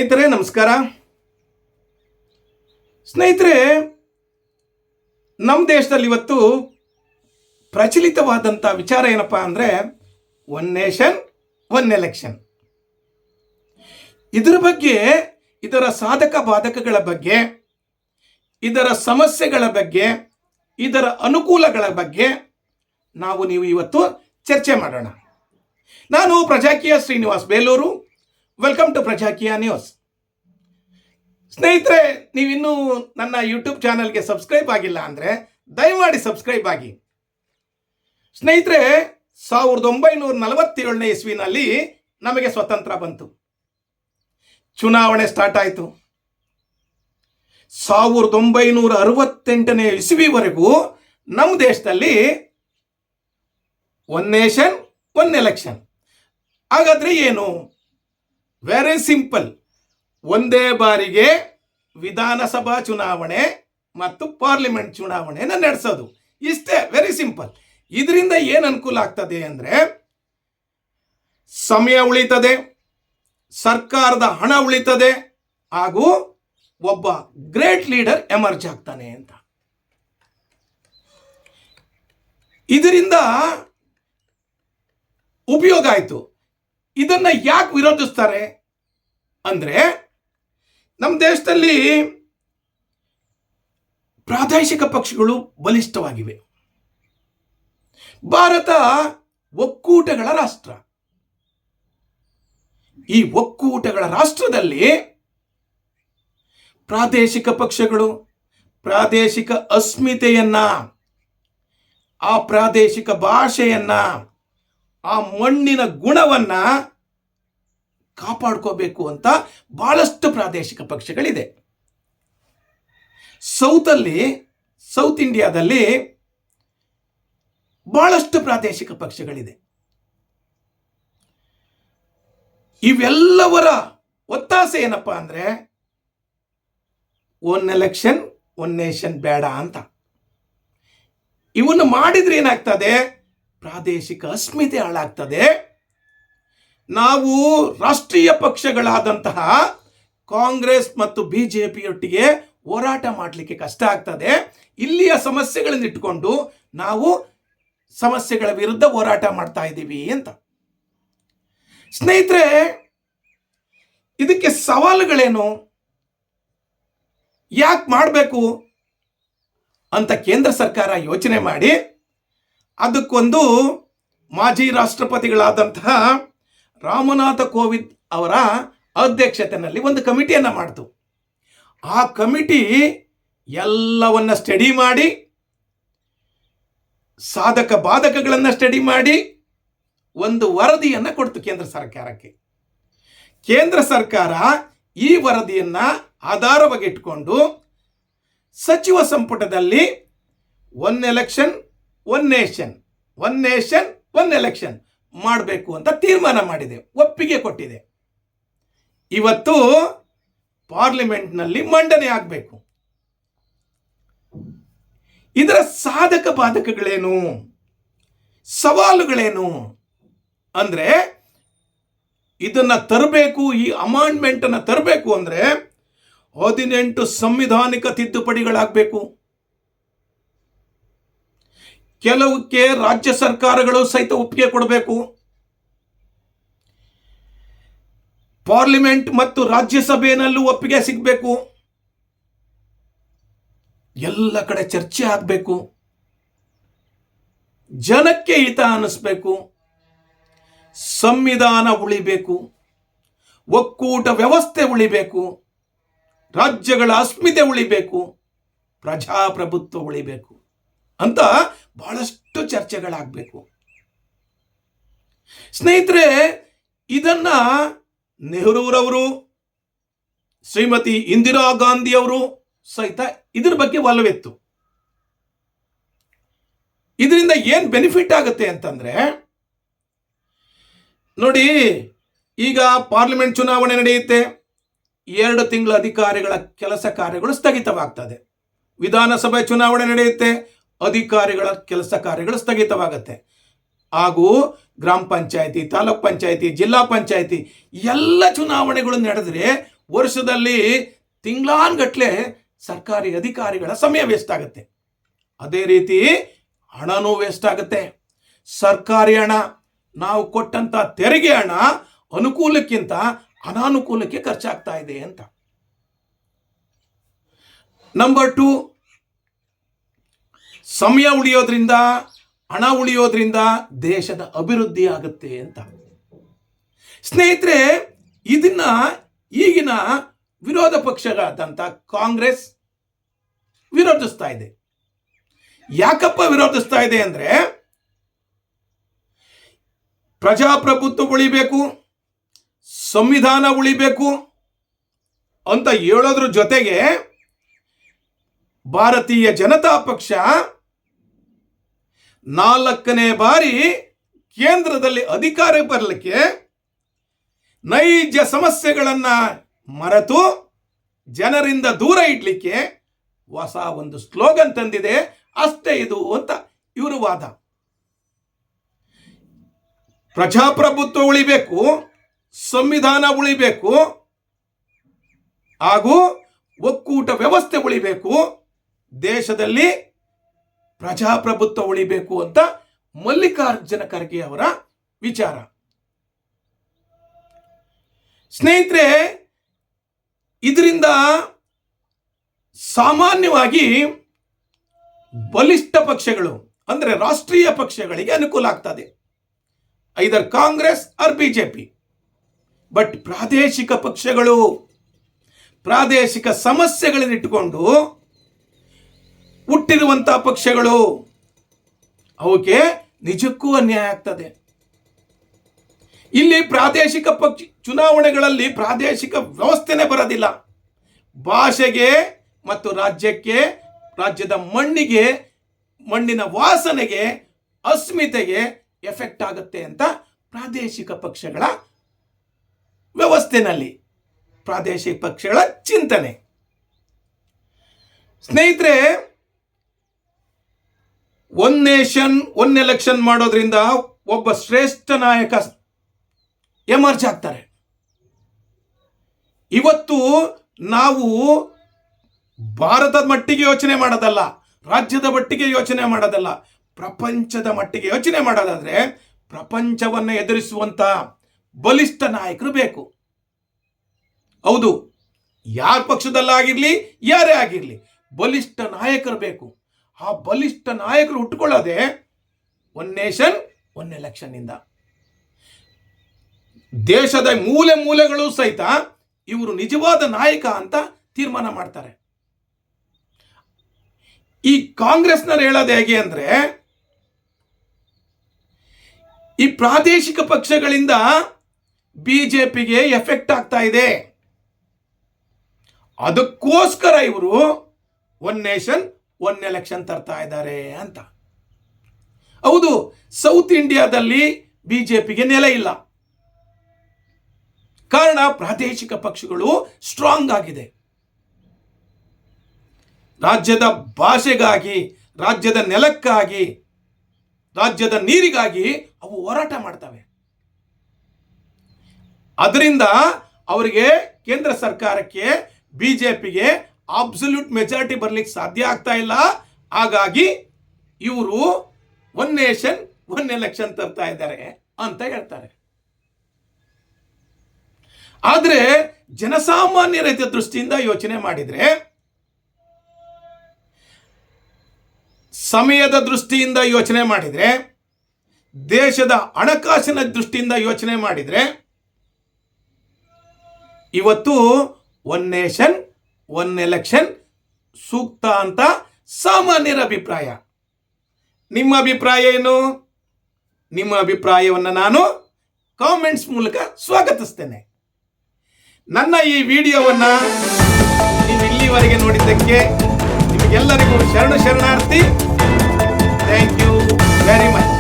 ಸ್ನೇಹಿತರೆ ನಮಸ್ಕಾರ. ಸ್ನೇಹಿತರೆ, ನಮ್ಮ ದೇಶದಲ್ಲಿ ಇವತ್ತು ಪ್ರಚಲಿತವಾದಂಥ ವಿಚಾರ ಏನಪ್ಪ ಅಂದರೆ ಒನ್ ನೇಷನ್ ಒನ್ ಎಲೆಕ್ಷನ್. ಇದರ ಬಗ್ಗೆ, ಇದರ ಸಾಧಕ ಬಾಧಕಗಳ ಬಗ್ಗೆ, ಇದರ ಸಮಸ್ಯೆಗಳ ಬಗ್ಗೆ, ಇದರ ಅನುಕೂಲಗಳ ಬಗ್ಗೆ ನೀವು ಇವತ್ತು ಚರ್ಚೆ ಮಾಡೋಣ. ನಾನು Prajakiya Srinivas Belur. Welcome to Prajakiya news. ಸ್ನೇಹಿತರೆ, ನೀವಿನ್ನೂ ನನ್ನ ಯೂಟ್ಯೂಬ್ ಚಾನಲ್ಗೆ ಸಬ್ಸ್ಕ್ರೈಬ್ ಆಗಿಲ್ಲ ಅಂದರೆ ದಯಮಾಡಿ ಸಬ್ಸ್ಕ್ರೈಬ್ ಆಗಿ. ಸ್ನೇಹಿತರೆ, 1947ನೇ ಇಸ್ವಿನಲ್ಲಿ ನಮಗೆ ಸ್ವತಂತ್ರ ಬಂತು. ಚುನಾವಣೆ ಸ್ಟಾರ್ಟ್ ಆಯಿತು. 1968ನೇ ಇಸ್ವಿವರೆಗೂ ನಮ್ಮ ದೇಶದಲ್ಲಿ ಒನ್ ನೇಷನ್ ಒನ್ ಎಲೆಕ್ಷನ್. ಹಾಗಾದರೆ ಏನು? Very simple. ಒಂದೇ ಬಾರಿಗೆ ವಿಧಾನಸಭಾ ಚುನಾವಣೆ ಮತ್ತು ಪಾರ್ಲಿಮೆಂಟ್ ಚುನಾವಣೆಯನ್ನು ನಡೆಸೋದು. ಇಷ್ಟೇ, ವೆರಿ ಸಿಂಪಲ್. ಇದರಿಂದ ಏನು ಅನುಕೂಲ ಆಗ್ತದೆ ಅಂದರೆ ಸಮಯ ಉಳಿತದೆ, ಸರ್ಕಾರದ ಹಣ ಉಳಿತದೆ, ಹಾಗೂ ಒಬ್ಬ ಗ್ರೇಟ್ ಲೀಡರ್ ಎಮರ್ಜ್ ಆಗ್ತಾನೆ ಅಂತ. ಇದರಿಂದ ಉಪಯೋಗ ಆಯಿತು. ಇದನ್ನು ಯಾಕೆ ವಿರೋಧಿಸ್ತಾರೆ ಅಂದರೆ, ನಮ್ಮ ದೇಶದಲ್ಲಿ ಪ್ರಾದೇಶಿಕ ಪಕ್ಷಗಳು ಬಲಿಷ್ಠವಾಗಿವೆ. ಭಾರತ ಒಕ್ಕೂಟಗಳ ರಾಷ್ಟ್ರ. ಈ ಒಕ್ಕೂಟಗಳ ರಾಷ್ಟ್ರದಲ್ಲಿ ಪ್ರಾದೇಶಿಕ ಪಕ್ಷಗಳು ಪ್ರಾದೇಶಿಕ ಅಸ್ಮಿತೆಯನ್ನ, ಆ ಪ್ರಾದೇಶಿಕ ಭಾಷೆಯನ್ನ, ಆ ಮಣ್ಣಿನ ಗುಣವನ್ನ ಕಾಪಾಡ್ಕೋಬೇಕು ಅಂತ ಬಹಳಷ್ಟು ಪ್ರಾದೇಶಿಕ ಪಕ್ಷಗಳಿದೆ. ಸೌತ್ ಇಂಡಿಯಾದಲ್ಲಿ ಬಹಳಷ್ಟು ಪ್ರಾದೇಶಿಕ ಪಕ್ಷಗಳಿದೆ. ಇವೆಲ್ಲವರ ಒತ್ತಾಸೆ ಏನಪ್ಪ ಅಂದರೆ ಒನ್ ಎಲೆಕ್ಷನ್ ಒನ್ ನೇಷನ್ ಬೇಡ ಅಂತ. ಇವನ್ನು ಮಾಡಿದ್ರೆ ಏನಾಗ್ತದೆ? ಪ್ರಾದೇಶಿಕ ಅಸ್ಮಿತೆ ಹಾಳಾಗ್ತದೆ. ನಾವು ರಾಷ್ಟ್ರೀಯ ಪಕ್ಷಗಳಾದಂತಹ ಕಾಂಗ್ರೆಸ್ ಮತ್ತು ಬಿಜೆಪಿಯೊಟ್ಟಿಗೆ ಹೋರಾಟ ಮಾಡಲಿಕ್ಕೆ ಕಷ್ಟ ಆಗ್ತದೆ. ಇಲ್ಲಿಯ ಸಮಸ್ಯೆಗಳನ್ನು ಇಟ್ಕೊಂಡು ನಾವು ಸಮಸ್ಯೆಗಳ ವಿರುದ್ಧ ಹೋರಾಟ ಮಾಡ್ತಾ ಇದ್ದೀವಿ ಅಂತ. ಸ್ನೇಹಿತರೆ, ಇದಕ್ಕೆ ಸವಾಲುಗಳೇನು, ಯಾಕೆ ಮಾಡಬೇಕು ಅಂತ ಕೇಂದ್ರ ಸರ್ಕಾರ ಯೋಚನೆ ಮಾಡಿ ಅದಕ್ಕೊಂದು ಮಾಜಿ ರಾಷ್ಟ್ರಪತಿಗಳಾದಂತಹ ರಾಮನಾಥ ಕೋವಿಂದ್ ಅವರ ಅಧ್ಯಕ್ಷತೆಯಲ್ಲಿ ಒಂದು ಕಮಿಟಿಯನ್ನು ಮಾಡಿತು. ಆ ಕಮಿಟಿ ಎಲ್ಲವನ್ನ ಸ್ಟಡಿ ಮಾಡಿ, ಸಾಧಕ ಬಾಧಕಗಳನ್ನು ಸ್ಟಡಿ ಮಾಡಿ ಒಂದು ವರದಿಯನ್ನು ಕೊಡ್ತು ಕೇಂದ್ರ ಸರ್ಕಾರಕ್ಕೆ. ಕೇಂದ್ರ ಸರ್ಕಾರ ಈ ವರದಿಯನ್ನು ಆಧಾರವಾಗಿ ಇಟ್ಕೊಂಡು ಸಚಿವ ಸಂಪುಟದಲ್ಲಿ one election one nation, one nation one election ಮಾಡಬೇಕು ಅಂತ ತೀರ್ಮಾನ ಮಾಡಿದೆ, ಒಪ್ಪಿಗೆ ಕೊಟ್ಟಿದೆ. ಇವತ್ತು ಪಾರ್ಲಿಮೆಂಟ್ನಲ್ಲಿ ಮಂಡನೆ ಆಗಬೇಕು. ಇದರ ಸಾಧಕ ಬಾಧಕಗಳೇನು, ಸವಾಲುಗಳೇನು ಅಂದರೆ, ಇದನ್ನು ತರಬೇಕು, ಈ ಅಮೆಂಡ್ಮೆಂಟ್ ಅನ್ನು ತರಬೇಕು ಅಂದರೆ 18 ಸಂವಿಧಾನಿಕ ತಿದ್ದುಪಡಿಗಳಾಗಬೇಕು. ಕೆಲವಕ್ಕೆ ರಾಜ್ಯ ಸರ್ಕಾರಗಳು ಸಹಿತ ಒಪ್ಪಿಗೆ ಕೊಡಬೇಕು. ಪಾರ್ಲಿಮೆಂಟ್ ಮತ್ತು ರಾಜ್ಯಸಭೆಯಲ್ಲೂ ಒಪ್ಪಿಗೆ ಸಿಗಬೇಕು. ಎಲ್ಲ ಕಡೆ ಚರ್ಚೆ ಆಗಬೇಕು. ಜನಕ್ಕೆ ಹಿತ ಅನ್ನಿಸ್ಬೇಕು. ಸಂವಿಧಾನ ಉಳಿಬೇಕು, ಒಕ್ಕೂಟ ವ್ಯವಸ್ಥೆ ಉಳಿಬೇಕು, ರಾಜ್ಯಗಳ ಅಸ್ಮಿತೆ ಉಳಿಬೇಕು, ಪ್ರಜಾಪ್ರಭುತ್ವ ಉಳಿಬೇಕು ಅಂತ ಬಹಳಷ್ಟು ಚರ್ಚೆಗಳಾಗಬೇಕು. ಸ್ನೇಹಿತರೆ, ಇದನ್ನ ನೆಹರೂರವರು, ಶ್ರೀಮತಿ ಇಂದಿರಾ ಗಾಂಧಿ ಅವರು ಸಹಿತ ಇದ್ರ ಬಗ್ಗೆ ಒಲವಿತ್ತು. ಇದರಿಂದ ಏನು ಬೆನಿಫಿಟ್ ಆಗುತ್ತೆ ಅಂತಂದ್ರೆ, ನೋಡಿ, ಈಗ ಪಾರ್ಲಿಮೆಂಟ್ ಚುನಾವಣೆ ನಡೆಯುತ್ತೆ. 2 ತಿಂಗಳ ಅಧಿಕಾರಿಗಳ ಕೆಲಸ ಕಾರ್ಯಗಳು ಸ್ಥಗಿತವಾಗ್ತದೆ. ವಿಧಾನಸಭೆ ಚುನಾವಣೆ ನಡೆಯುತ್ತೆ, ಅಧಿಕಾರಿಗಳ ಕೆಲಸ ಕಾರ್ಯಗಳು ಸ್ಥಗಿತವಾಗುತ್ತೆ. ಹಾಗೂ ಗ್ರಾಮ ಪಂಚಾಯತಿ, ತಾಲೂಕ್ ಪಂಚಾಯತಿ, ಜಿಲ್ಲಾ ಪಂಚಾಯತಿ ಎಲ್ಲ ಚುನಾವಣೆಗಳು ನಡೆದರೆ ವರ್ಷದಲ್ಲಿ ತಿಂಗಳಾನ್ಗಟ್ಲೆ ಸರ್ಕಾರಿ ಅಧಿಕಾರಿಗಳ ಸಮಯ ವೇಸ್ಟ್ ಆಗುತ್ತೆ. ಅದೇ ರೀತಿ ಹಣನೂ ವೇಸ್ಟ್ ಆಗುತ್ತೆ. ಸರ್ಕಾರಿ ಹಣ, ನಾವು ಕೊಟ್ಟಂತ ತೆರಿಗೆ ಹಣ ಅನುಕೂಲಕ್ಕಿಂತ ಅನಾನುಕೂಲಕ್ಕೆ ಖರ್ಚಾಗ್ತಾ ಇದೆ ಅಂತ. ನಂಬರ್ 2, ಸಮಯ ಉಳಿಯೋದ್ರಿಂದ, ಹಣ ಉಳಿಯೋದ್ರಿಂದ ದೇಶದ ಅಭಿವೃದ್ಧಿ ಆಗುತ್ತೆ ಅಂತ. ಸ್ನೇಹಿತರೆ, ಇದನ್ನ ಈಗಿನ ವಿರೋಧ ಪಕ್ಷಗಳಾದಂಥ ಕಾಂಗ್ರೆಸ್ ವಿರೋಧಿಸ್ತಾ ಇದೆ. ಯಾಕಪ್ಪ ವಿರೋಧಿಸ್ತಾ ಇದೆ ಅಂದ್ರೆ, ಪ್ರಜಾಪ್ರಭುತ್ವ ಉಳಿಬೇಕು, ಸಂವಿಧಾನ ಉಳಿಬೇಕು ಅಂತ ಹೇಳೋದ್ರ ಜೊತೆಗೆ ಭಾರತೀಯ ಜನತಾ ಪಕ್ಷ 4ನೇ ಬಾರಿ ಕೇಂದ್ರದಲ್ಲಿ ಅಧಿಕಾರ ಬರಲಿಕ್ಕೆ ನೈಜ ಸಮಸ್ಯೆಗಳನ್ನ ಮರೆತು ಜನರಿಂದ ದೂರ ಇಡ್ಲಿಕ್ಕೆ ಹೊಸ ಒಂದು ಸ್ಲೋಗನ್ ತಂದಿದೆ, ಅಷ್ಟೇ ಇದು ಅಂತ ಇವರು ವಾದ. ಪ್ರಜಾಪ್ರಭುತ್ವ ಉಳಿಬೇಕು, ಸಂವಿಧಾನ ಉಳಿಬೇಕು, ಹಾಗೂ ಒಕ್ಕೂಟ ವ್ಯವಸ್ಥೆ ಉಳಿಬೇಕು, ದೇಶದಲ್ಲಿ ಪ್ರಜಾಪ್ರಭುತ್ವ ಉಳಿಬೇಕು ಅಂತ ಮಲ್ಲಿಕಾರ್ಜುನ ಖರ್ಗೆ ಅವರ ವಿಚಾರ. ಸ್ನೇಹಿತರೆ, ಇದರಿಂದ ಸಾಮಾನ್ಯವಾಗಿ ಬಲಿಷ್ಠ ಪಕ್ಷಗಳು ಅಂದ್ರೆ ರಾಷ್ಟ್ರೀಯ ಪಕ್ಷಗಳಿಗೆ ಅನುಕೂಲ ಆಗ್ತದೆ, ಐದರ್ ಕಾಂಗ್ರೆಸ್ ಆರ್ ಬಿಜೆಪಿ. ಬಟ್ ಪ್ರಾದೇಶಿಕ ಪಕ್ಷಗಳು ಪ್ರಾದೇಶಿಕ ಸಮಸ್ಯೆಗಳನ್ನಿಟ್ಟುಕೊಂಡು ಹುಟ್ಟಿರುವಂತಹ ಪಕ್ಷಗಳು, ಅವಕ್ಕೆ ನಿಜಕ್ಕೂ ಅನ್ಯಾಯ ಆಗ್ತದೆ. ಇಲ್ಲಿ ಪ್ರಾದೇಶಿಕ ಚುನಾವಣೆಗಳಲ್ಲಿ ಪ್ರಾದೇಶಿಕ ವ್ಯವಸ್ಥೆನೇ ಬರೋದಿಲ್ಲ. ಭಾಷೆಗೆ ಮತ್ತು ರಾಜ್ಯಕ್ಕೆ, ರಾಜ್ಯದ ಮಣ್ಣಿಗೆ, ಮಣ್ಣಿನ ವಾಸನೆಗೆ, ಅಸ್ಮಿತೆಗೆ ಎಫೆಕ್ಟ್ ಆಗುತ್ತೆ ಅಂತ ಪ್ರಾದೇಶಿಕ ಪಕ್ಷಗಳ ವ್ಯವಸ್ಥೆನಲ್ಲಿ, ಪ್ರಾದೇಶಿಕ ಪಕ್ಷಗಳ ಚಿಂತನೆ. ಸ್ನೇಹಿತರೆ, ಒನ್ ನೇಷನ್ ಒನ್ ಎಲೆಕ್ಷನ್ ಮಾಡೋದ್ರಿಂದ ಒಬ್ಬ ಶ್ರೇಷ್ಠ ನಾಯಕ ಎಮರ್ಜ್ ಆಗ್ತಾರೆ. ಇವತ್ತು ನಾವು ಭಾರತದ ಮಟ್ಟಿಗೆ ಯೋಚನೆ ಮಾಡೋದಲ್ಲ, ರಾಜ್ಯದ ಮಟ್ಟಿಗೆ ಯೋಚನೆ ಮಾಡೋದಲ್ಲ, ಪ್ರಪಂಚದ ಮಟ್ಟಿಗೆ ಯೋಚನೆ ಮಾಡೋದಾದ್ರೆ ಪ್ರಪಂಚವನ್ನು ಎದುರಿಸುವಂತ ಬಲಿಷ್ಠ ನಾಯಕರು ಬೇಕು. ಹೌದು, ಯಾರ ಪಕ್ಷದಲ್ಲಾಗಿರ್ಲಿ, ಯಾರೇ ಆಗಿರ್ಲಿ, ಬಲಿಷ್ಠ ನಾಯಕರು ಬೇಕು. ಆ ಬಲಿಷ್ಠ ನಾಯಕರು ಹುಟ್ಟುಕೊಳ್ಳೋದೆ ಒನ್ ನೇಷನ್ ಒನ್ ಎಲೆಕ್ಷನ್ ಇಂದ. ದೇಶದ ಮೂಲೆ ಮೂಲೆಗಳು ಸಹಿತ ಇವರು ನಿಜವಾದ ನಾಯಕ ಅಂತ ತೀರ್ಮಾನ ಮಾಡ್ತಾರೆ. ಈ ಕಾಂಗ್ರೆಸ್ನವ್ರು ಹೇಳೋದು ಹೇಗೆ ಅಂದ್ರೆ, ಈ ಪ್ರಾದೇಶಿಕ ಪಕ್ಷಗಳಿಂದ ಬಿಜೆಪಿಗೆ ಎಫೆಕ್ಟ್ ಆಗ್ತಾ ಇದೆ, ಅದಕ್ಕೋಸ್ಕರ ಇವರು ಒನ್ ನೇಷನ್ ಒನ್ ಎಲೆಕ್ಷನ್ ತರ್ತಾ ಇದ್ದಾರೆ ಅಂತ. ಹೌದು, ಸೌತ್ ಇಂಡಿಯಾದಲ್ಲಿ ಬಿಜೆಪಿಗೆ ನೆಲೆ ಇಲ್ಲ, ಕಾರಣ ಪ್ರಾದೇಶಿಕ ಪಕ್ಷಗಳು ಸ್ಟ್ರಾಂಗ್ ಆಗಿದೆ. ರಾಜ್ಯದ ಭಾಷೆಗಾಗಿ, ರಾಜ್ಯದ ನೆಲಕ್ಕಾಗಿ, ರಾಜ್ಯದ ನೀರಿಗಾಗಿ ಅವು ಹೋರಾಟ ಮಾಡ್ತವೆ. ಅದರಿಂದ ಅವರಿಗೆ, ಕೇಂದ್ರ ಸರ್ಕಾರಕ್ಕೆ, ಬಿಜೆಪಿಗೆ ಅಬ್ಸಲ್ಯೂಟ್ ಮೆಜಾರಿಟಿ ಬರ್ಲಿಕ್ಕೆ ಸಾಧ್ಯ ಆಗ್ತಾ ಇಲ್ಲ. ಹಾಗಾಗಿ ಇವರು ಒನ್ ನೇಷನ್ ಒನ್ ಎಲೆಕ್ಷನ್ ತರ್ತಾ ಇದ್ದಾರೆ ಅಂತ ಹೇಳ್ತಾರೆ. ಆದ್ರೆ ಜನಸಾಮಾನ್ಯರ ದೃಷ್ಟಿಯಿಂದ ಯೋಚನೆ ಮಾಡಿದ್ರೆ, ಸಮಯದ ದೃಷ್ಟಿಯಿಂದ ಯೋಚನೆ ಮಾಡಿದ್ರೆ, ದೇಶದ ಹಣಕಾಸಿನ ದೃಷ್ಟಿಯಿಂದ ಯೋಚನೆ ಮಾಡಿದ್ರೆ, ಇವತ್ತು ಒನ್ ನೇಷನ್ ಒನ್ ಎಲೆಕ್ಷನ್ ಸೂಕ್ತ ಅಂತ ಸಾಮಾನ್ಯರ ಅಭಿಪ್ರಾಯ. ನಿಮ್ಮ ಅಭಿಪ್ರಾಯ ಏನು? ನಿಮ್ಮ ಅಭಿಪ್ರಾಯವನ್ನು ನಾನು ಕಾಮೆಂಟ್ಸ್ ಮೂಲಕ ಸ್ವಾಗತಿಸ್ತೇನೆ. ನನ್ನ ಈ ವಿಡಿಯೋವನ್ನು ನೀವು ಇಲ್ಲಿವರೆಗೆ ನೋಡಿದ್ದಕ್ಕೆ ನಿಮಗೆಲ್ಲರಿಗೂ ಶರಣಾರ್ಥಿ. Thank you very much.